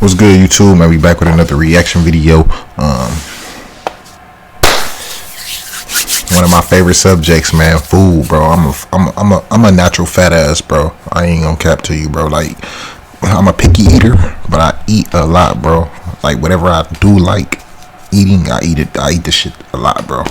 What's good, YouTube? Man, we back with another reaction video. One of my favorite subjects, man, food, bro. I'm a natural fat ass, bro. I ain't gonna cap to you, bro. Like, I'm a picky eater, but I eat a lot, bro. Like, whatever I do like eating, I eat it. I eat this shit a lot, bro.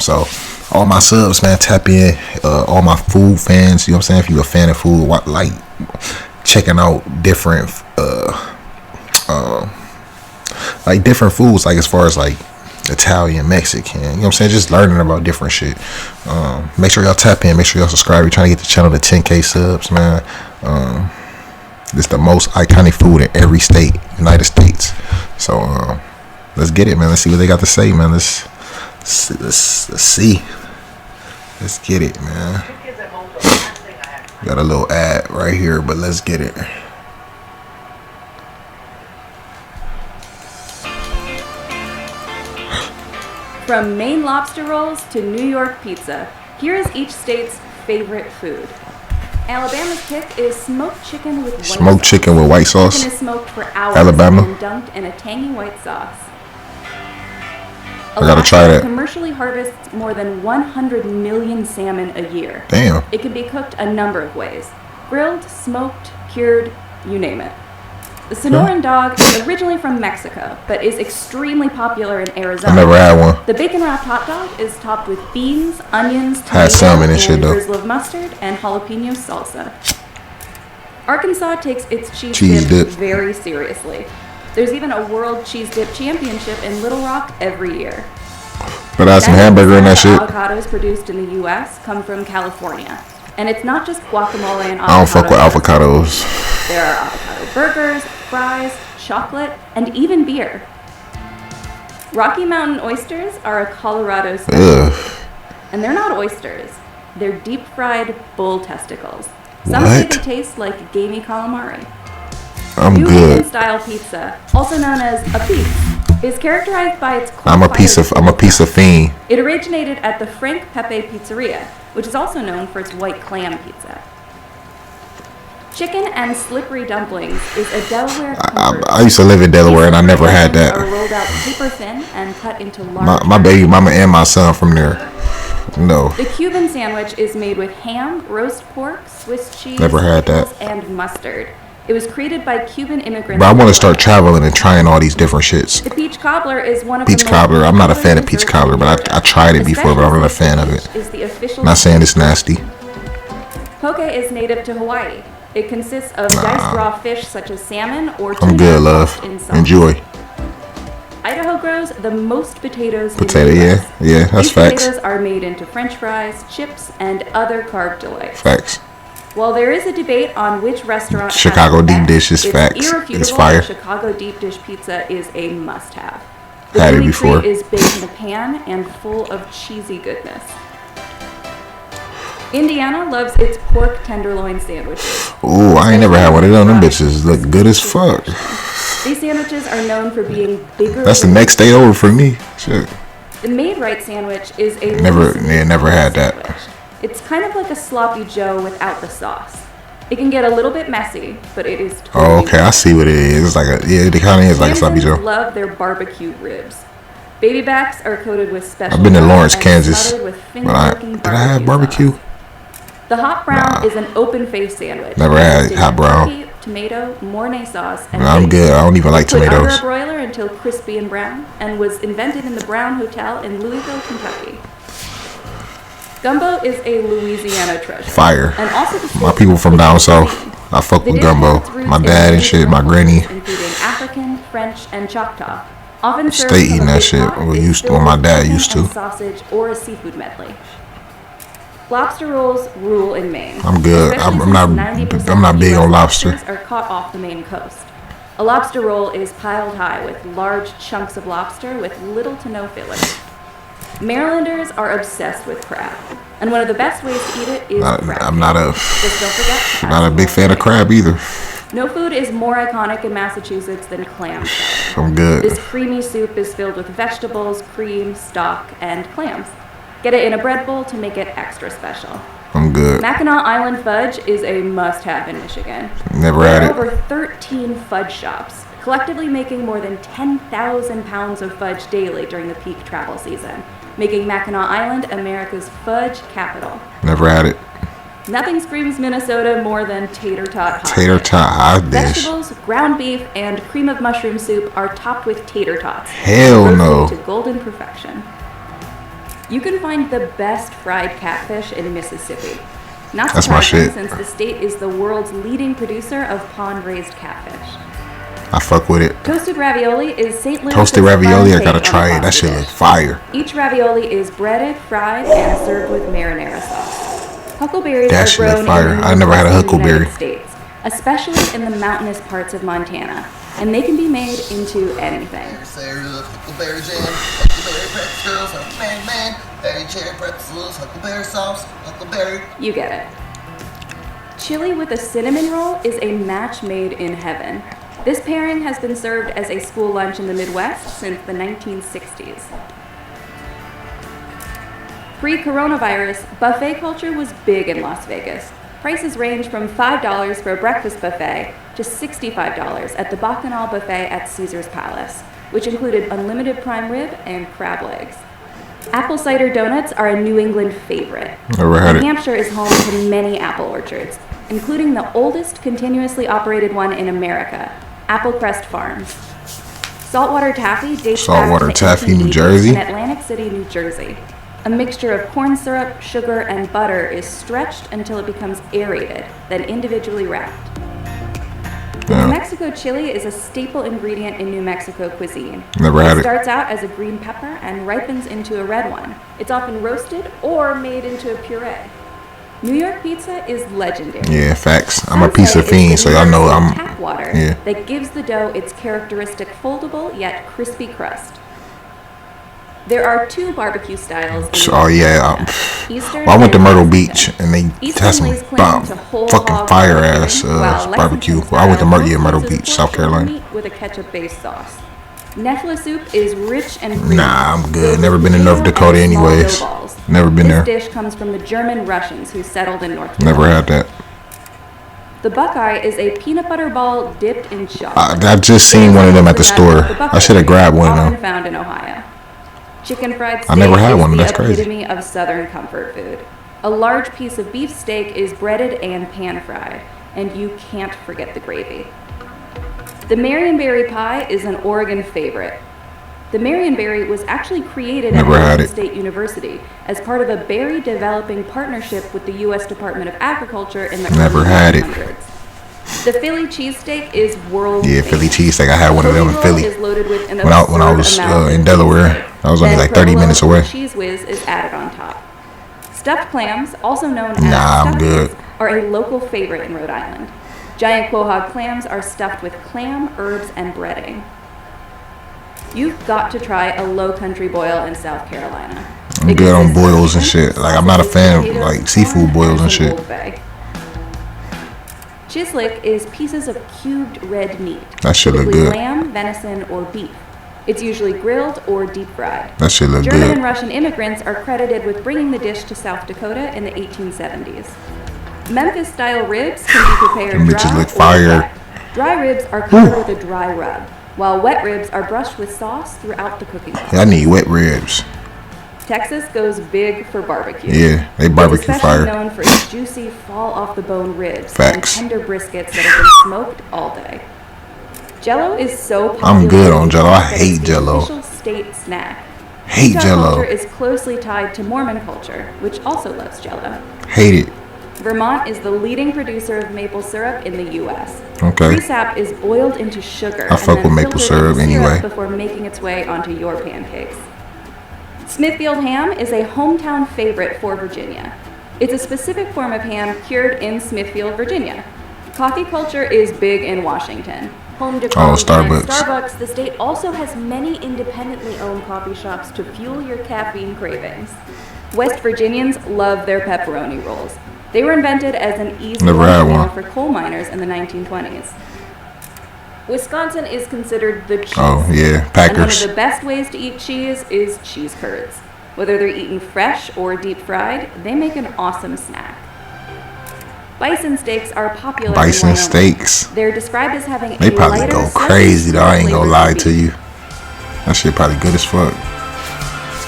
So all my subs, man, tap in. All my food fans, you know what I'm saying? If you a fan of food, like checking out different like different foods, like as far as like Italian, Mexican, you know what I'm saying, just learning about different shit. Make sure y'all tap in, make sure y'all subscribe. We're trying to get the channel to 10k subs, man. This the most iconic food in every state, United States. So let's get it, man. Let's see what they got to say, man. Let's see. Let's get it, man. Got a little ad right here, but let's get it. From Maine lobster rolls to New York pizza, here is each state's favorite food. Alabama's pick is smoked chicken with white sauce. Smoked chicken with white sauce. Chicken is smoked for hours Alabama. and dunked in a tangy white sauce. I gotta try that. Commercially harvests more than 100 million salmon a year. Damn. It can be cooked a number of ways: grilled, smoked, cured, you name it. The Sonoran dog is originally from Mexico, but is extremely popular in Arizona. I never had one. The bacon-wrapped hot dog is topped with beans, onions, had salmon and shit, though. drizzle of mustard, and jalapeno salsa. Arkansas takes its cheese dip very seriously. There's even a World Cheese Dip Championship in Little Rock every year. But I had some hamburger in that shit. Avocados produced in the U.S. come from California. And it's not just guacamole and avocado. I don't fuck with avocados. There are avocado burgers, fries, chocolate, and even beer. Rocky Mountain oysters are a Colorado specialty. And they're not oysters. They're deep-fried bull testicles. Some say they taste like gamey calamari. I'm New good. England-style pizza, also known as a piece, is characterized by its I'm a piece of fiend. It originated at the Frank Pepe Pizzeria, which is also known for its white clam pizza. Chicken and slippery dumplings is a Delaware comfort. I used to live in Delaware and I never had that. Are rolled out paper thin and cut into large. My baby mama and my son from there. No. The Cuban sandwich is made with ham, roast pork, Swiss cheese, never had that, and mustard. It was created by Cuban immigrants. But I want to start traveling and trying all these different shits. The peach cobbler is one of peach cobbler. I'm not a fan of peach cobbler, but I tried it before, but I'm not a fan of it. Is the official not saying it's nasty. Poke is native to Hawaii. It consists of diced raw fish such as salmon or tuna. I'm good, love. Enjoy. Idaho grows the most potatoes. Potato, in the US. yeah, that's These facts. Potatoes are made into French fries, chips, and other carb delights. Facts. While there is a debate on which restaurant Chicago deep dish is facts. It's fire. Chicago deep dish pizza is a must-have. Had it before. The is baked in a pan and full of cheesy goodness. Indiana loves its pork tenderloin sandwiches. Ooh, I ain't never had one of them. Them bitches look good as fuck. These sandwiches are known for being bigger. That's the next day over for me. Shit. The made right sandwich is a never had that. Sandwich. It's kind of like a sloppy Joe without the sauce. It can get a little bit messy, but it is totally Oh, okay, I see what it is. It's like it kind of is like a sloppy Joe. Love their barbecue ribs. Baby backs are coated with special. I've been to Lawrence, Kansas. Did I have barbecue? Sauce. The hot brown is an open-faced sandwich. Never had hot brown. Turkey, tomato, Mornay sauce, and I'm good. I don't even like tomatoes. Under a broiler until crispy and brown, and was invented in the Brown Hotel in Louisville, Kentucky. Gumbo is a Louisiana treasure. Fire. And also my people from down south, I fuck with gumbo. My dad and shit, my granny. Including African, French, and Choctaw. Often stay eating that shit. My dad used to. Sausage or a seafood medley. Lobster rolls rule in Maine. I'm good. I'm not big on lobster. Are caught off the Maine coast. A lobster roll is piled high with large chunks of lobster with little to no filling. Marylanders are obsessed with crab, and one of the best ways to eat it is crab. I'm not Just don't forget. Not a big fan of crab either. No food is more iconic in Massachusetts than clam chowder. I'm good. This creamy soup is filled with vegetables, cream, stock, and clams. Get it in a bread bowl to make it extra special. I'm good. Mackinac Island fudge is a must-have in Michigan. Never had it. There are over 13 fudge shops, collectively making more than 10,000 pounds of fudge daily during the peak travel season, making Mackinac Island America's fudge capital. Never had it. Nothing screams Minnesota more than tater tot hot Tater dish. tot hot dish. Vegetables, ground beef, and cream of mushroom soup are topped with tater tots. Hell roasted no. to golden perfection. You can find the best fried catfish in Mississippi. Not That's my surprising, shit. since the state is the world's leading producer of pond-raised catfish. I fuck with it. Toasted ravioli is St. Louis. Toasted ravioli, I gotta try it. That shit look fire. Each ravioli is breaded, fried, and served with marinara sauce. Huckleberries That are shit look grown fire. in the I never had a Northwestern huckleberry. United States, especially in the mountainous parts of Montana, and they can be made into anything. Huckleberry jam, huckleberry pretzels, man, berry cherry pretzels, huckleberry sauce, huckleberry. You get it. Chili with a cinnamon roll is a match made in heaven. This pairing has been served as a school lunch in the Midwest since the 1960s. Pre-coronavirus, buffet culture was big in Las Vegas. Prices range from $5 for a breakfast buffet to $65 at the Bacchanal Buffet at Caesar's Palace, which included unlimited prime rib and crab legs. Apple cider donuts are a New England favorite. Never had New it. Hampshire is home to many apple orchards, including the oldest continuously operated one in America, Apple Crest Farms. Saltwater taffy dates Saltwater back to taffy, the New 1880s Jersey? in Atlantic City, New Jersey. A mixture of corn syrup, sugar, and butter is stretched until it becomes aerated, then individually wrapped. Yeah. New Mexico chili is a staple ingredient in New Mexico cuisine. Never had It it. starts out as a green pepper and ripens into a red one. It's often roasted or made into a puree. New York pizza is legendary. Yeah, facts. I'm a Some pizza say fiend, it's so the y'all know universal I'm. tap water Yeah. that gives the dough its characteristic foldable yet crispy crust. There are two barbecue styles. In Oh yeah. Eastern Well, I went to and Myrtle Mexican. Beach and they Eastern had some lays claim to whole fucking hog fire barbecuing, ass while barbecue. Lexington Well, I went to style Myrtle uses Beach, South pork Carolina. meat with a ketchup-based sauce. Nefla soup is rich and creamy. Nah, I'm good. filled Never with been in North potato Dakota and small anyways. dough balls. Never been there. This dish comes from the German Russians who settled in North Never Dakota. had that. The Buckeye is a peanut butter ball dipped in chocolate. I just seen one of them at the store. I should have grabbed one of Often them. found in Ohio. Chicken fried steak I never had is one. the That's crazy. epitome of Southern comfort food. A large piece of beef steak is breaded and pan-fried, and you can't forget the gravy. The Marionberry pie is an Oregon favorite. The Marionberry was actually created Never at had Oregon it. State University as part of a berry developing partnership with the U.S. Department of Agriculture in the Never early had it. 1900s. The Philly cheesesteak is world Yeah, famous. Philly cheesesteak. I had one of them in Roll Philly is loaded with an when I absurd was amount in of Delaware. cheesesteak. I was only Then like 30 provolone minutes or away. Cheese whiz is added on top. Stuffed clams, also known as Nah, I'm stuffies, good. are a local favorite in Rhode Island. Giant quahog clams are stuffed with clam, herbs, and breading. You've got to try a low country boil in South Carolina. I'm It good on consists of boils and shrimp, shit. Like, I'm not a fan of, potatoes, like, seafood corn, boils and some shit. Old Bay. Chislic is pieces of cubed red meat. That shit look typically good. lamb, venison, or beef. It's usually grilled or deep fried. That shit look German good. and Russian immigrants are credited with bringing the dish to South Dakota in the 1870s. Memphis-style ribs can be prepared Them bitches dry look or fire. wet. Dry ribs are covered with a dry rub, while wet ribs are brushed with sauce throughout the cooking process. I need wet ribs. Texas goes big for barbecue. Yeah, they It's barbecue especially fire. known for its juicy, fall-off-the-bone ribs Facts. and tender briskets that have been smoked all day. Jell-O is so popular. I'm good on Jell-O. I that it's hate the Jell-O. Official state snack. Hate Utah Jell-O. culture is closely tied to Mormon culture, which also loves Jell-O. Hate it. Vermont is the leading producer of maple syrup in the U.S. Okay. Pre-sap is boiled into sugar I fuck and then with maple filtered syrup into anyway. before making its way onto your pancakes. Smithfield ham is a hometown favorite for Virginia. It's a specific form of ham cured in Smithfield, Virginia. Coffee culture is big in Washington. Home to coffee and Starbucks. Starbucks, the state also has many independently owned coffee shops to fuel your caffeine cravings. West Virginians love their pepperoni rolls. They were invented as an easy Never had meal one. for coal miners in the 1920s. Wisconsin is considered the cheese. Oh yeah, And one of Packers. the best ways to eat cheese is cheese curds. Whether they're eaten fresh or deep fried, they make an awesome snack. Bison steaks are popular Bison in Wyoming. steaks. They're described as having They a probably lighter, go slightly crazy though. I ain't sweeter gonna flavor lie than to beef. you. That shit probably good as fuck.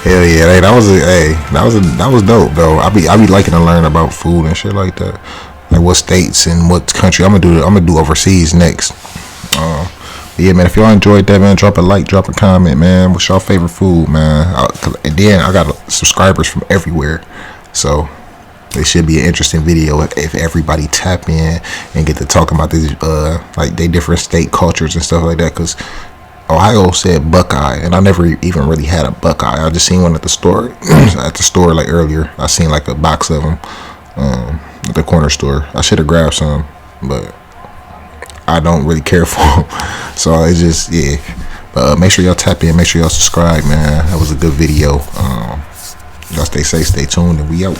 Hell yeah, hey, that was dope though. I be liking to learn about food and shit like that. Like what states and what country. I'm gonna do overseas next. Yeah, man. If y'all enjoyed that, man, drop a like, drop a comment, man. What's y'all favorite food, man? And then I got subscribers from everywhere, so it should be an interesting video if everybody tap in and get to talking about these like they different state cultures and stuff like that. Cause Ohio said Buckeye, and I never even really had a Buckeye. I just seen one at the store. At the store like earlier, I seen like a box of them at the corner store. I should have grabbed some, but I don't really care for them. So it's just, yeah. But make sure y'all tap in. Make sure y'all subscribe, man. That was a good video. Y'all stay safe, stay tuned, and we out.